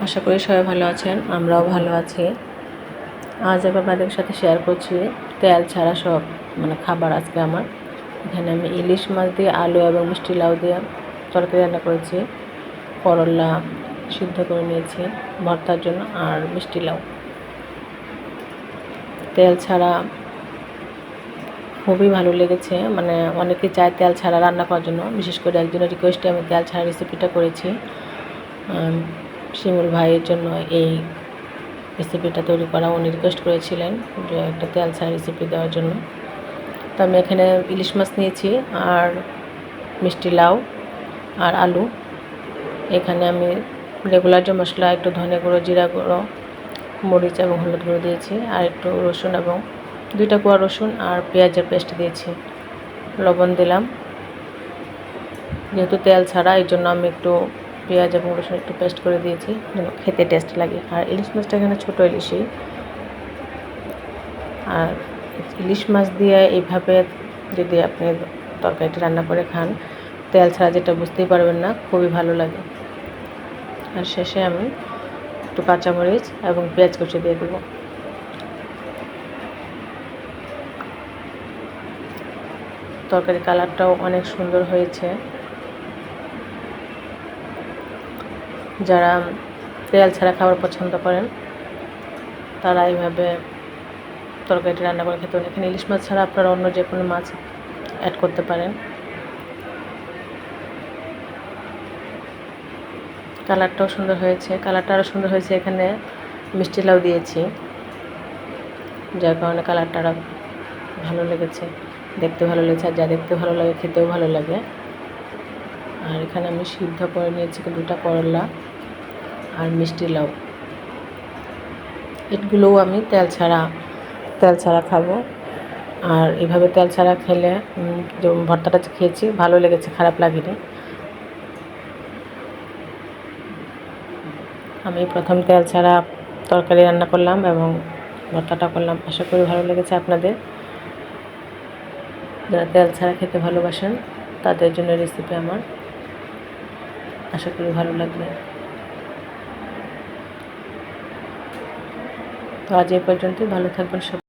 আশা করি সবাই ভালো আছেন, আমরাও ভালো আছি। আজ আবার আপনাদের সাথে শেয়ার করছি তেল ছাড়া সব খাবার। আজকে আমার এখানে আমি ইলিশ মাছ দিয়ে আলু এবং মিষ্টি লাউ দিয়ে তরকারি রান্না করেছি। করলা সিদ্ধ করে নিয়েছি ভর্তার জন্য, আর মিষ্টি লাউ। তেল ছাড়া খুবই ভালো লেগেছে, অনেকে চায় তেল ছাড়া রান্না করার জন্য। বিশেষ করে একজনের রিকোয়েস্টে আমি তেল ছাড়া রেসিপিটা করেছি। শিমুল ভাইয়ের জন্য এই রেসিপিটা তৈরি করা। উনি রিকোয়েস্ট করেছিলেন যে একটা তেল ছাড়া রেসিপি দেওয়ার জন্য। তো আমি এখানে ইলিশ মাছ নিয়েছি, আর মিষ্টি লাউ আর আলু। এখানে আমি রেগুলার যে মশলা, একটু ধনে গুঁড়ো, জিরা গুঁড়ো, মরিচ এবং হলুদ গুঁড়ো দিয়েছি, আর একটু রসুন এবং 2টা কোয়া রসুন আর পেঁয়াজের পেস্ট দিয়েছি। লবণ দিলাম। যেহেতু তেল ছাড়া, এই জন্য আমি একটু পেঁয়াজ এবং রসুন একটু পেস্ট করে দিয়েছি যেন খেতে টেস্ট লাগে। আর ইলিশ মাছটা এখানে ছোটো ইলিশই। আর ইলিশ মাছ দিয়ে এইভাবে যদি আপনি তরকারিটি রান্না করে খান, তেল ছাড়া, যেটা বুঝতেই পারবেন না, খুবই ভালো লাগে। আর শেষে আমি একটু কাঁচামরিচ এবং পেঁয়াজ কুচি দিয়ে দেবো। তরকারির কালারটাও অনেক সুন্দর হয়েছে। যারা তেল ছাড়া খাবার পছন্দ করেন তারা এইভাবে তরকারিটি রান্না করে খেতে পারেন। এখানে ইলিশ মাছ ছাড়া আপনারা অন্য যে কোনো মাছ অ্যাড করতে পারেন। কালারটাও সুন্দর হয়েছে। কালারটা আরও সুন্দর হয়েছে, এখানে মিষ্টি লাউ দিয়েছি, যার কারণে কালারটা আরও ভালো লেগেছে, দেখতে ভালো লেগেছে। আর যা দেখতে ভালো লাগে খেতেও ভালো লাগে। আর এখানে আমি সিদ্ধ করে নিয়েছি 2টা করলা আর মিষ্টি লাউ। এগুলোও আমি তেল ছাড়া খাবো। আর এভাবে তেল ছাড়া খেলে যে ভর্তাটা খেয়েছি ভালো লেগেছে, খারাপ লাগেনি। আমি প্রথম তেল ছাড়া তরকারি রান্না করলাম এবং ভর্তাটা করলাম। আশা করি ভালো লেগেছে আপনাদের। যারা তেল ছাড়া খেতে ভালোবাসেন তাদের জন্য রেসিপি আমার। আশা করি ভালো লাগবে। তো আজ এই পর্যন্তই। ভালো থাকবেন সব।